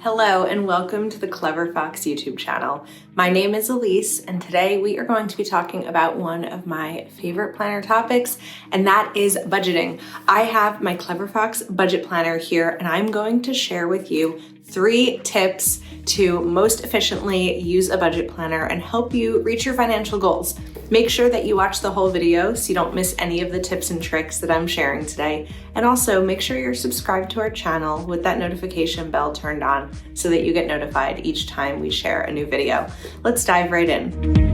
Hello and welcome to the Clever Fox YouTube channel. My name is Ilysse and today we are going to be talking about one of my favorite planner topics, and that is budgeting. I have my Clever Fox budget planner here and I'm going to share with you 3 tips to most efficiently use a budget planner and help you reach your financial goals. Make sure that you watch the whole video so you don't miss any of the tips and tricks that I'm sharing today. And also make sure you're subscribed to our channel with that notification bell turned on so that you get notified each time we share a new video. Let's dive right in.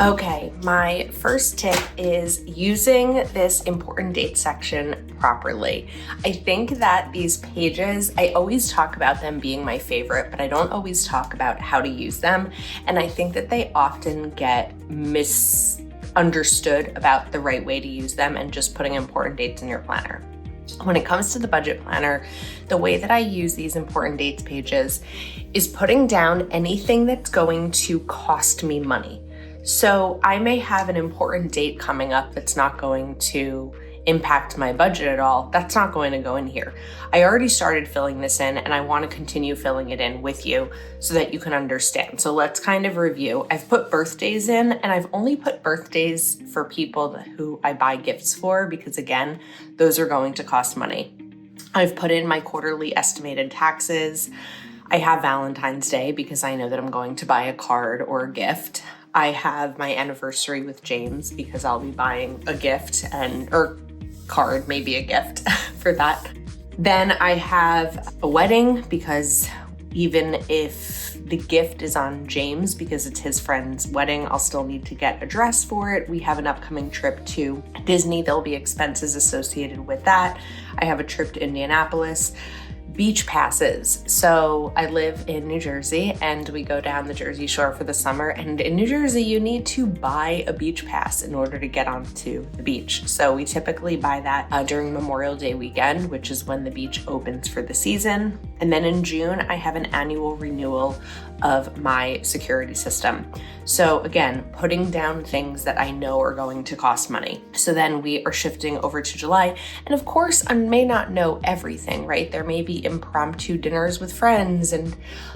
Okay, my first tip is using this important date section properly. I think that these pages, I always talk about them being my favorite, but I don't always talk about how to use them. And I think that they often get misunderstood about the right way to use them and just putting important dates in your planner. When it comes to the budget planner, the way that I use these important dates pages is putting down anything that's going to cost me money. So I may have an important date coming up that's not going to impact my budget at all. That's not going to go in here. I already started filling this in and I want to continue filling it in with you so that you can understand. So let's kind of review. I've put birthdays in and I've only put birthdays for people who I buy gifts for because again, those are going to cost money. I've put in my quarterly estimated taxes. I have Valentine's Day because I know that I'm going to buy a card or a gift. I have my anniversary with James because I'll be buying a gift or card, maybe a gift for that. Then I have a wedding because even if the gift is on James because it's his friend's wedding, I'll still need to get a dress for it. We have an upcoming trip to Disney. There'll be expenses associated with that. I have a trip to Indianapolis. Beach passes. So I live in New Jersey and we go down the Jersey Shore for the summer, and in New Jersey you need to buy a beach pass in order to get onto the beach. So we typically buy that during Memorial Day weekend, which is when the beach opens for the season. And then in June I have an annual renewal of my security system. So again, putting down things that I know are going to cost money. So then we are shifting over to July. And of course, I may not know everything, right? There may be impromptu dinners with friends and,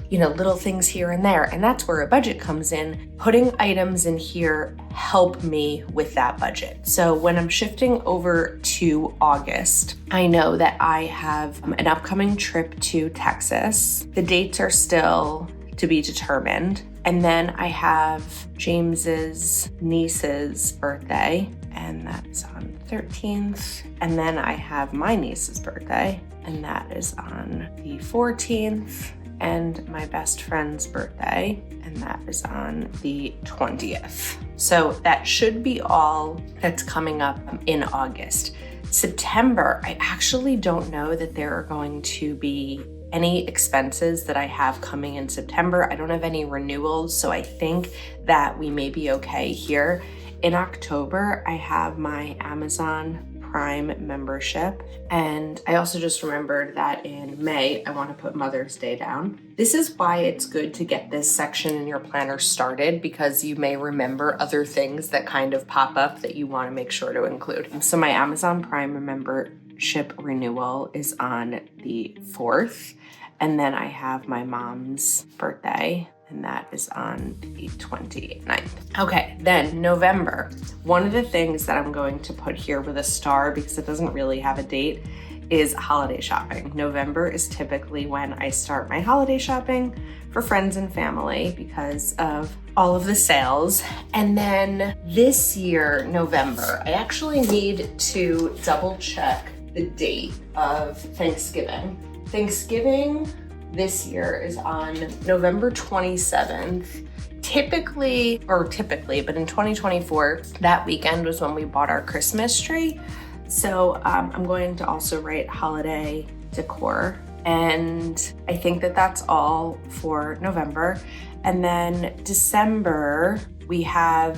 little things here and there. And that's where a budget comes in. Putting items in here help me with that budget. So when I'm shifting over to August, I know that I have an upcoming trip to Texas. The dates are still to be determined. And then I have James's niece's birthday, and that's on the 13th. And then I have my niece's birthday, and that is on the 14th, and my best friend's birthday, and that is on the 20th. So that should be all that's coming up in August. September, I actually don't know that there are going to be any expenses that I have coming in September. I don't have any renewals, so I think that we may be okay here. In October, I have my Amazon Prime membership, and I also just remembered that in May, I want to put Mother's Day down. This is why it's good to get this section in your planner started, because you may remember other things that kind of pop up that you want to make sure to include. So my Amazon Prime membership renewal is on the 4th. And then I have my mom's birthday, and that is on the 29th. Okay, then November. One of the things that I'm going to put here with a star, because it doesn't really have a date, is holiday shopping. November is typically when I start my holiday shopping for friends and family because of all of the sales. And then this year, November, I actually need to double check the date of Thanksgiving. Thanksgiving this year is on November 27th. Typically, but in 2024, that weekend was when we bought our Christmas tree. So I'm going to also write holiday decor. And I think that that's all for November. And then December, we have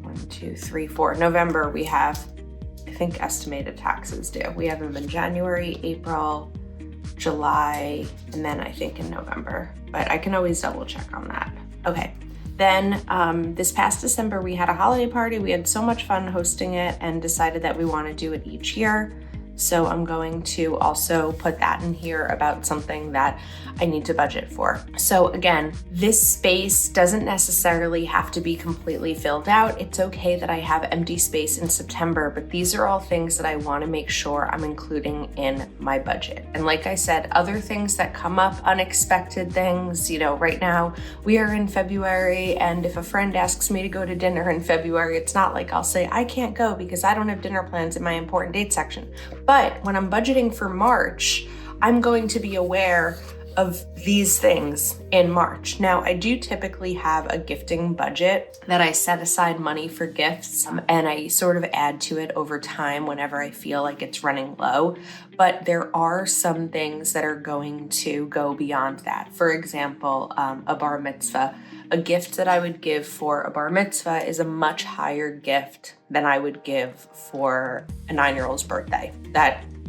1, 2, 3, 4. November, we have, I think, estimated taxes due. We have them in January, April, July, and then I think in November, but I can always double check on that. Okay, then this past December, we had a holiday party. We had so much fun hosting it and decided that we want to do it each year. So I'm going to also put that in here about something that I need to budget for. So again, this space doesn't necessarily have to be completely filled out. It's okay that I have empty space in September, but these are all things that I want to make sure I'm including in my budget. And like I said, other things that come up, unexpected things, right now we are in February, and if a friend asks me to go to dinner in February, it's not like I'll say I can't go because I don't have dinner plans in my important date section. But when I'm budgeting for March, I'm going to be aware of these things in March. Now, I do typically have a gifting budget that I set aside money for gifts, and I sort of add to it over time whenever I feel like it's running low. But there are some things that are going to go beyond that. For example, a bar mitzvah. A gift that I would give for a bar mitzvah is a much higher gift than I would give for a 9-year-old's birthday.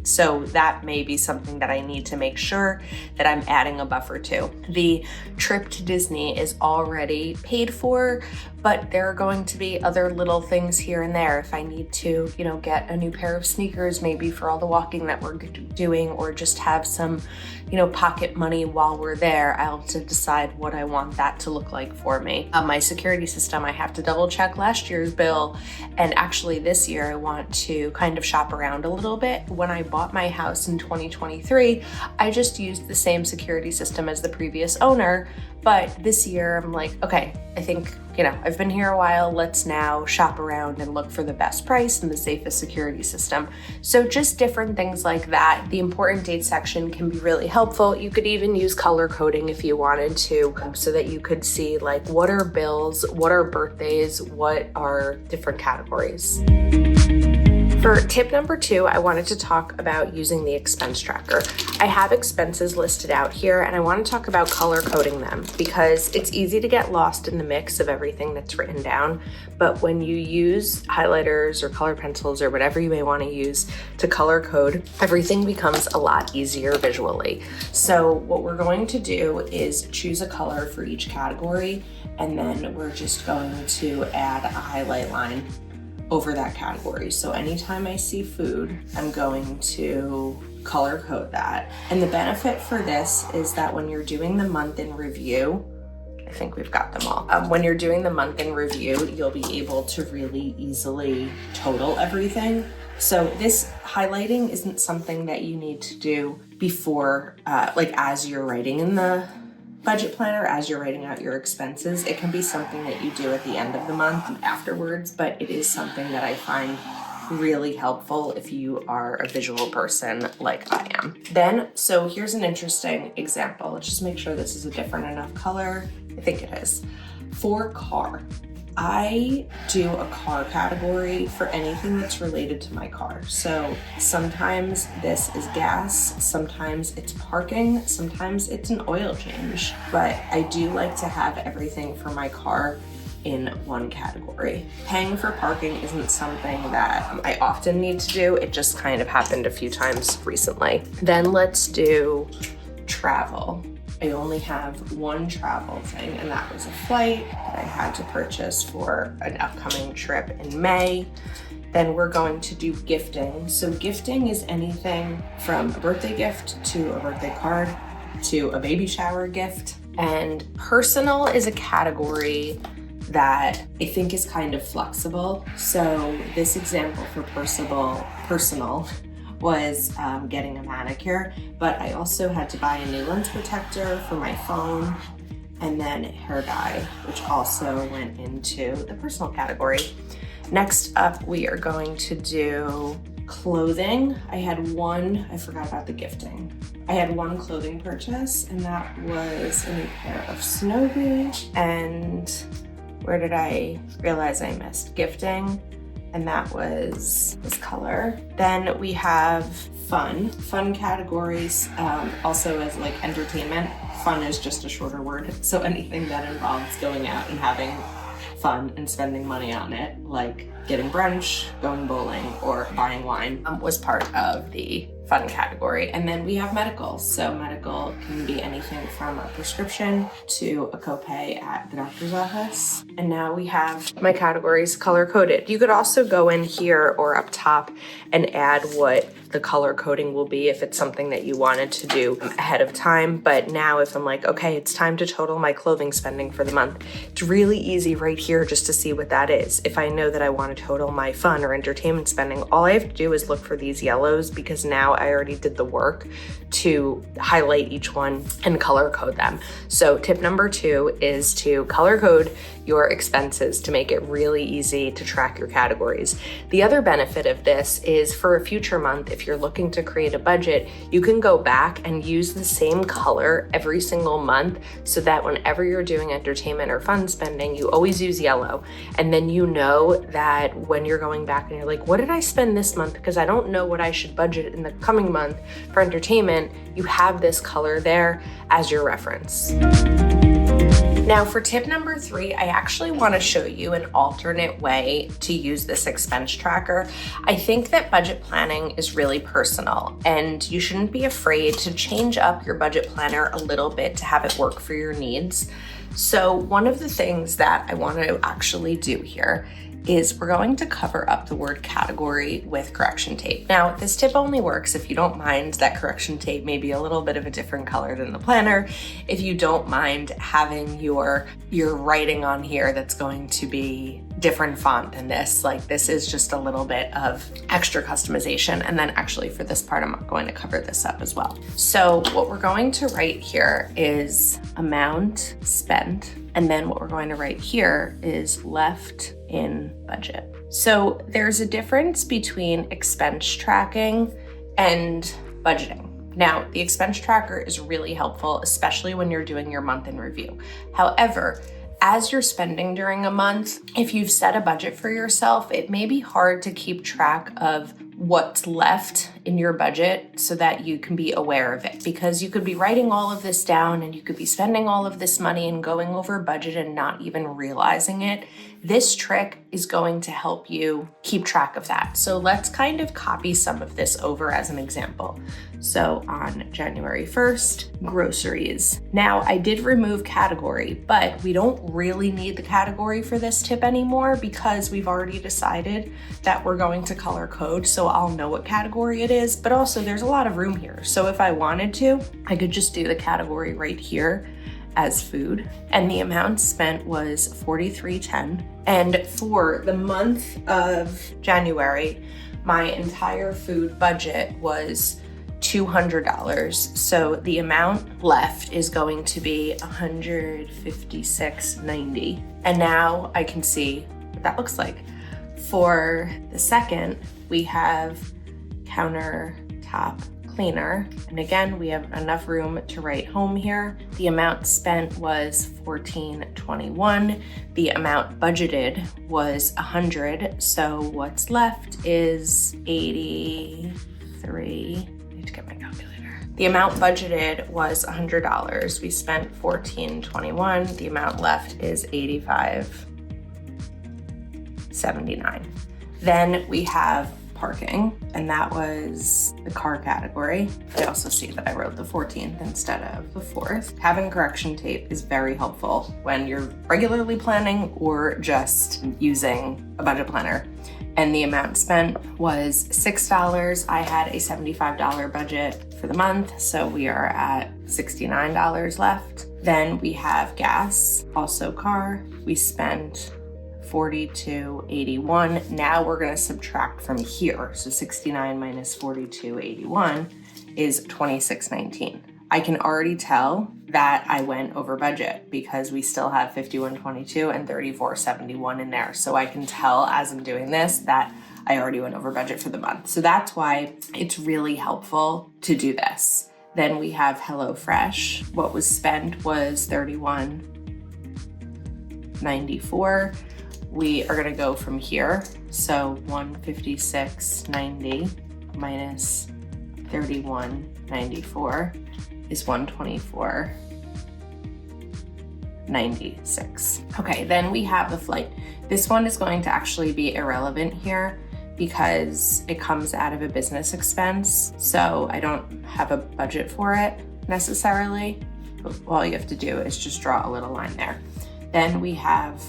So that may be something that I need to make sure that I'm adding a buffer to. The trip to Disney is already paid for, but there are going to be other little things here and there. If I need to, get a new pair of sneakers, maybe for all the walking that we're doing, or just have some, pocket money while we're there, I'll have to decide what I want that to look like for me. My security system, I have to double check last year's bill. And actually this year I want to kind of shop around a little bit. When I bought my house in 2023, I just used the same security system as the previous owner. But this year I'm like, okay, I think, I've been here a while. Let's now shop around and look for the best price and the safest security system. So just different things like that. The important date section can be really helpful. You could even use color coding if you wanted to, so that you could see like what are bills, what are birthdays, what are different categories. For tip number 2, I wanted to talk about using the expense tracker. I have expenses listed out here, and I want to talk about color coding them because it's easy to get lost in the mix of everything that's written down. But when you use highlighters or color pencils or whatever you may want to use to color code, everything becomes a lot easier visually. So what we're going to do is choose a color for each category, and then we're just going to add a highlight line over that category. So anytime I see food, I'm going to color code that. And the benefit for this is that when you're doing the month in review, I think we've got them all. When you're doing the month in review, you'll be able to really easily total everything. So this highlighting isn't something that you need to do before, as you're writing in the budget planner, as you're writing out your expenses. It can be something that you do at the end of the month and afterwards, but it is something that I find really helpful if you are a visual person like I am. So here's an interesting example. Let's just make sure this is a different enough color. I think it is. For car, I do a car category for anything that's related to my car. So sometimes this is gas, sometimes it's parking, sometimes it's an oil change, but I do like to have everything for my car in one category. Paying for parking isn't something that I often need to do. It just kind of happened a few times recently. Then let's do travel. I only have one travel thing, and that was a flight that I had to purchase for an upcoming trip in May. Then we're going to do gifting. So gifting is anything from a birthday gift to a birthday card to a baby shower gift. And personal is a category that I think is kind of flexible. So this example for personal was getting a manicure, but I also had to buy a new lens protector for my phone, and then hair dye, which also went into the personal category. Next up, we are going to do clothing. I forgot about the gifting. I had one clothing purchase, and that was a new pair of snow boots. And where did I realize I missed? Gifting. And that was this color. Then we have fun categories, also as like entertainment. Fun is just a shorter word. So anything that involves going out and having fun and spending money on it, like getting brunch, going bowling, or buying wine, was part of the fun category. And then we have medical. So medical can be anything from a prescription to a copay at the doctor's office. And now we have my categories color coded. You could also go in here or up top and add what the color coding will be if it's something that you wanted to do ahead of time. But now if I'm like, okay, it's time to total my clothing spending for the month, it's really easy right here just to see what that is. If I know that I want to total my fun or entertainment spending, all I have to do is look for these yellows because now I already did the work to highlight each one and color code them. So tip number 2 is to color code your expenses to make it really easy to track your categories. The other benefit of this is for a future month, if you're looking to create a budget, you can go back and use the same color every single month so that whenever you're doing entertainment or fun spending, you always use yellow. And then you know that when you're going back and you're like, what did I spend this month? Because I don't know what I should budget in the coming month for entertainment, you have this color there as your reference. Now for tip number 3, I actually want to show you an alternate way to use this expense tracker. I think that budget planning is really personal and you shouldn't be afraid to change up your budget planner a little bit to have it work for your needs. So one of the things that I want to actually do here is we're going to cover up the word category with correction tape. Now, this tip only works if you don't mind that correction tape may be a little bit of a different color than the planner, if you don't mind having your writing on here that's going to be different font than this. Like this is just a little bit of extra customization. And then actually for this part, I'm going to cover this up as well. So what we're going to write here is amount spent. And then what we're going to write here is left in budget. So there's a difference between expense tracking and budgeting. Now, the expense tracker is really helpful, especially when you're doing your month in review. However, as you're spending during a month, if you've set a budget for yourself, it may be hard to keep track of what's left in your budget so that you can be aware of it, because you could be writing all of this down and you could be spending all of this money and going over budget and not even realizing it. This trick is going to help you keep track of that. So let's kind of copy some of this over as an example. So on January 1st, groceries. Now I did remove category, but we don't really need the category for this tip anymore because we've already decided that we're going to color code. So I'll know what category it is, but also there's a lot of room here. So if I wanted to, I could just do the category right here as food, and the amount spent was $43.10. And for the month of January, my entire food budget was $200. So the amount left is going to be $156.90. And now I can see what that looks like. For the second, we have countertop cleaner. And again, we have enough room to write home here. The amount spent was $14.21. The amount budgeted was $100. So what's left is $83. I need to get my calculator. The amount budgeted was $100. We spent $14.21. The amount left is $85.79. Then we have parking, and that was the car category. I also see that I wrote the 14th instead of the 4th. Having correction tape is very helpful when you're regularly planning or just using a budget planner. And the amount spent was $6. I had a $75 budget for the month, so we are at $69 left. Then we have gas, also car. We spent $42.81. Now we're going to subtract from here. So 69 minus 42.81 is $26.19. I can already tell that I went over budget because we still have $51.22 and $34.71 in there. So I can tell as I'm doing this that I already went over budget for the month. So that's why it's really helpful to do this. Then we have HelloFresh. What was spent was $31.94. We are gonna go from here. So 156.90 minus 31.94 is 124.96. Okay, then we have the flight. This one is going to actually be irrelevant here because it comes out of a business expense. So I don't have a budget for it necessarily. But all you have to do is just draw a little line there. Then we have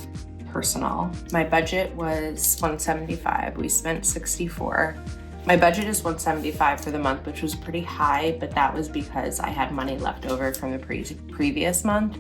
personal. My budget was $175. We spent $64. My budget is $175 for the month, which was pretty high, but that was because I had money left over from the previous month.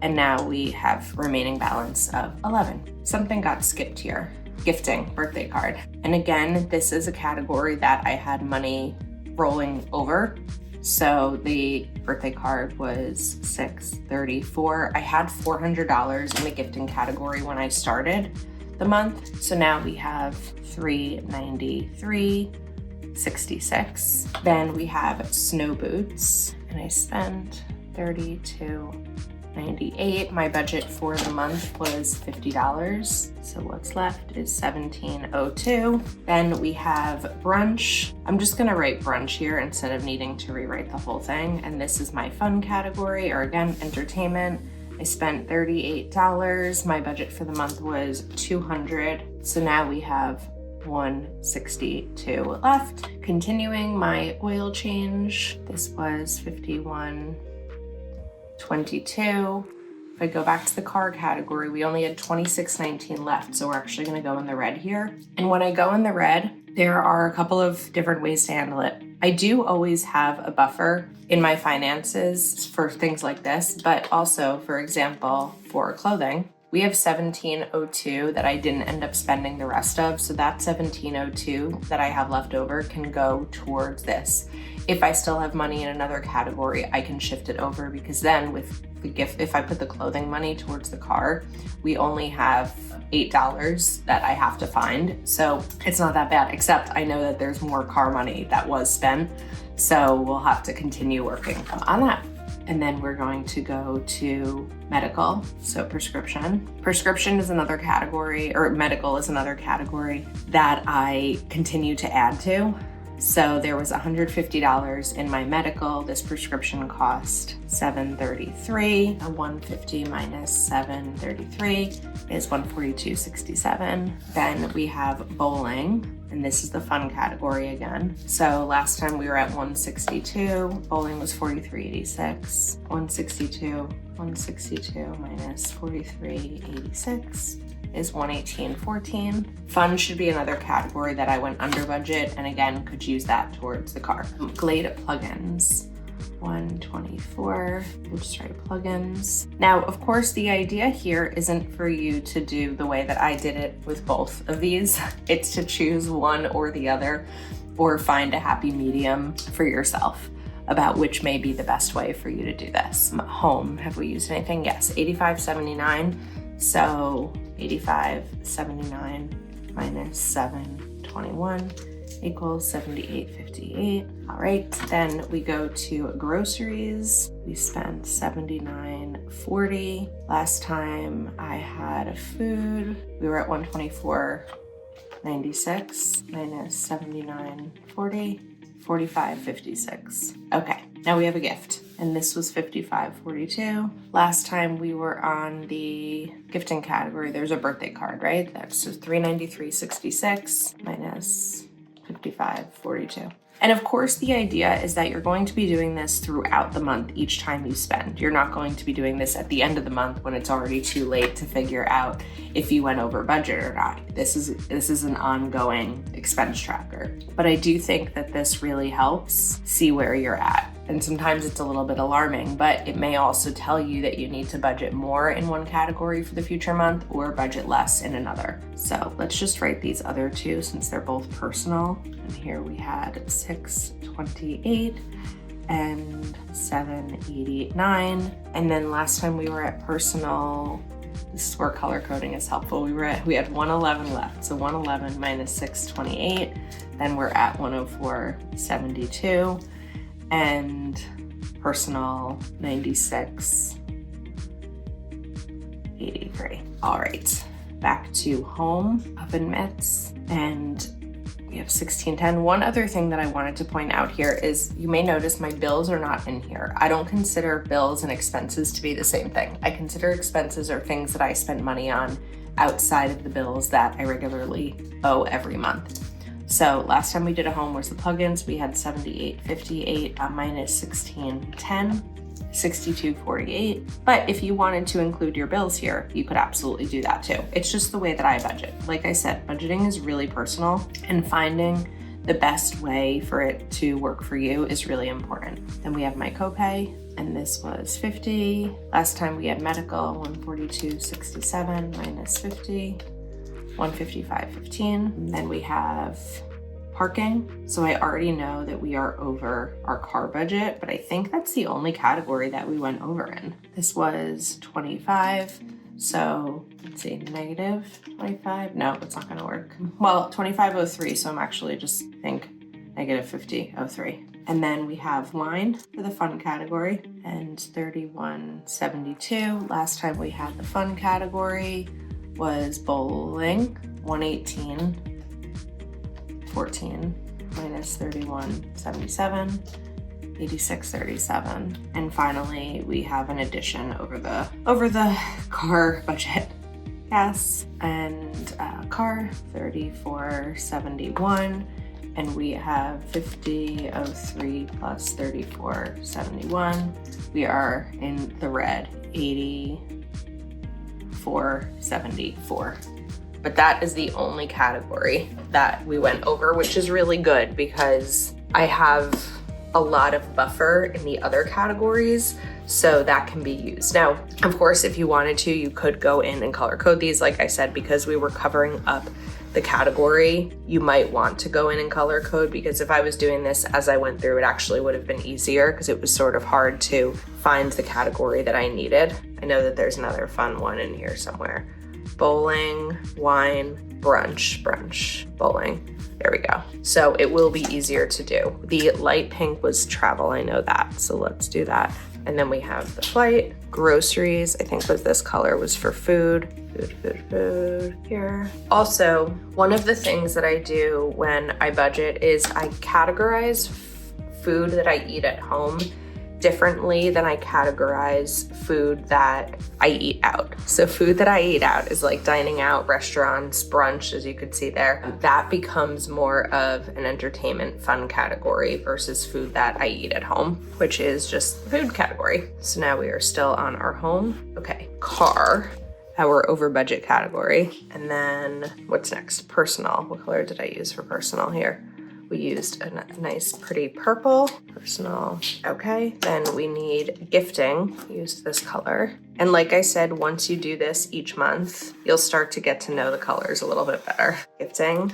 And now we have remaining balance of $11. Something got skipped here. Gifting, birthday card. And again, this is a category that I had money rolling over. So the birthday card was $634. I had $400 in the gifting category when I started the month. So now we have $393.66. Then we have snow boots, and I spent $32.98. My budget for the month was $50. So what's left is $17.02. Then we have brunch. I'm just gonna write brunch here instead of needing to rewrite the whole thing. And this is my fun category, or again, entertainment. I spent $38. My budget for the month was $200. So now we have $162 left. Continuing my oil change, this was $51.22. If I go back to the car category, we only had $26.19 left, so we're actually gonna go in the red here. And when I go in the red, there are a couple of different ways to handle it. I do always have a buffer in my finances for things like this, but also, for example, for clothing, we have $17.02 that I didn't end up spending the rest of, so that $17.02 that I have left over can go towards this. If I still have money in another category, I can shift it over, because then with the gift, if I put the clothing money towards the car, we only have $8 that I have to find. So it's not that bad, except I know that there's more car money that was spent. So we'll have to continue working on that. And then we're going to go to medical. So prescription. Prescription is another category, or medical is another category that I continue to add to. So there was $150 in my medical. This prescription cost $733. A $150 minus $733 is $142.67. Then we have bowling, and this is the fun category again. So last time we were at $162. Bowling was $43.86. $162 minus $43.86. is $118.14. Fun should be another category that I went under budget, and again, could use that towards the car. Glade plugins, $124. We'll just write plugins. Now, of course, the idea here isn't for you to do the way that I did it with both of these. It's to choose one or the other, or find a happy medium for yourself about which may be the best way for you to do this. Home, have we used anything? Yes, $85.79. So $85.79 minus $721 equals $78.58. All right, then we go to groceries. We spent $79.40. Last time I had food, we were at $124.96 minus $79.40. $45.56. Okay, now we have a gift, and this was $55.42. Last time we were on the gifting category, there's a birthday card, right? That's just $393.66 minus $55.42. And of course, the idea is that you're going to be doing this throughout the month each time you spend. You're not going to be doing this at the end of the month when it's already too late to figure out if you went over budget or not. This is an ongoing expense tracker. But I do think that this really helps see where you're at. And sometimes it's a little bit alarming, but it may also tell you that you need to budget more in one category for the future month or budget less in another. So let's just write these other two since they're both personal. And here we had $628 and $789. And then last time we were at personal, this is where color coding is helpful. We had 111 left. So 111 minus 628. Then we're at 104.72. And personal 96.83. All right, back to home, oven mitts, and we have 1610. One other thing that I wanted to point out here is you may notice my bills are not in here. I don't consider bills and expenses to be the same thing. I consider expenses are things that I spend money on outside of the bills that I regularly owe every month. So last time we did a home, where's the plugins? We had 78.58 minus 16.10, 62.48. But if you wanted to include your bills here, you could absolutely do that too. It's just the way that I budget. Like I said, budgeting is really personal, and finding the best way for it to work for you is really important. Then we have my copay, and this was 50. Last time we had medical, 142.67 minus 50. 155.15. Then we have parking. So I already know that we are over our car budget, but I think that's the only category that we went over in. This was 25. So let's see, negative 25. No, it's not gonna work. Well, 25.03. So I'm actually just think negative 50.03. And then we have wine for the fun category and 31.72. Last time we had the fun category was bowling, 118.14 minus 31.77, 86.37. And finally, we have an addition over the car budget. Gas and car, 34.71. And we have 50.03 plus 34.71. We are in the red, 84.74. But that is the only category that we went over, which is really good because I have a lot of buffer in the other categories, so that can be used. Now, of course, if you wanted to, you could go in and color code these. Like I said, because we were covering up the category, you might want to go in and color code, because if I was doing this as I went through, it actually would have been easier because it was sort of hard to find the category that I needed. I know that there's another fun one in here somewhere. Bowling, wine, brunch, bowling. There we go. So it will be easier to do. The light pink was travel, I know that. So let's do that. And then we have the flight, groceries, I think was this color, was for food. Food here. Also, one of the things that I do when I budget is I categorize food that I eat at home differently than I categorize food that I eat out. So food that I eat out is like dining out, restaurants, brunch, as you could see there. That becomes more of an entertainment fun category versus food that I eat at home, which is just the food category. So now we are still on our home. Okay, car, our over budget category. And then what's next? Personal. What color did I use for personal here? We used a nice pretty purple. Personal, okay. Then we need gifting, used this color. And like I said, once you do this each month, you'll start to get to know the colors a little bit better. Gifting.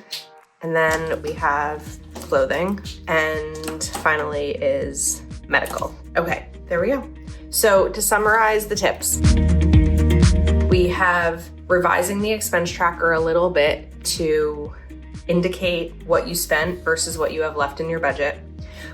And then we have clothing. And finally is medical. Okay, there we go. So to summarize the tips, we have revising the expense tracker a little bit to indicate what you spent versus what you have left in your budget.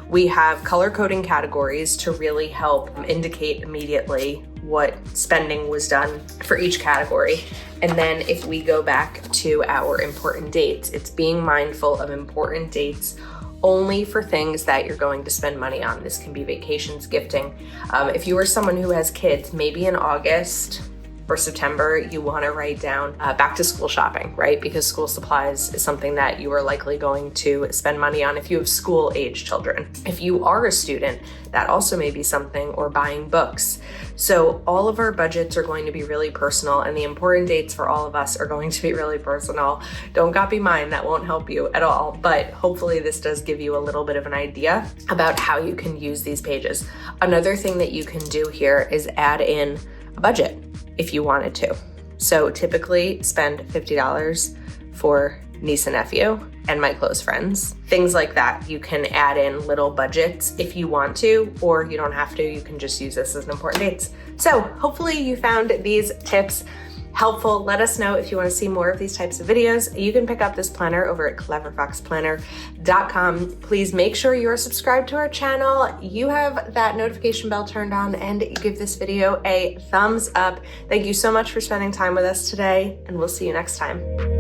We have color coding categories to really help indicate immediately what spending was done for each category. And then if we go back to our important dates, it's being mindful of important dates only for things that you're going to spend money on. This can be vacations, gifting. If you are someone who has kids, maybe in August or September, you want to write down back to school shopping, right? Because school supplies is something that you are likely going to spend money on if you have school age children. If you are a student, that also may be something, or buying books. So all of our budgets are going to be really personal, and the important dates for all of us are going to be really personal. Don't copy mine, that won't help you at all. But hopefully this does give you a little bit of an idea about how you can use these pages. Another thing that you can do here is add in a budget if you wanted to. So typically spend $50 for niece and nephew and my close friends, things like that. You can add in little budgets if you want to, or you don't have to. You can just use this as an important dates. So hopefully you found these tips helpful. Let us know if you want to see more of these types of videos. You can pick up this planner over at cleverfoxplanner.com. Please make sure you are subscribed to our channel. You have that notification bell turned on, and give this video a thumbs up. Thank you so much for spending time with us today, and we'll see you next time.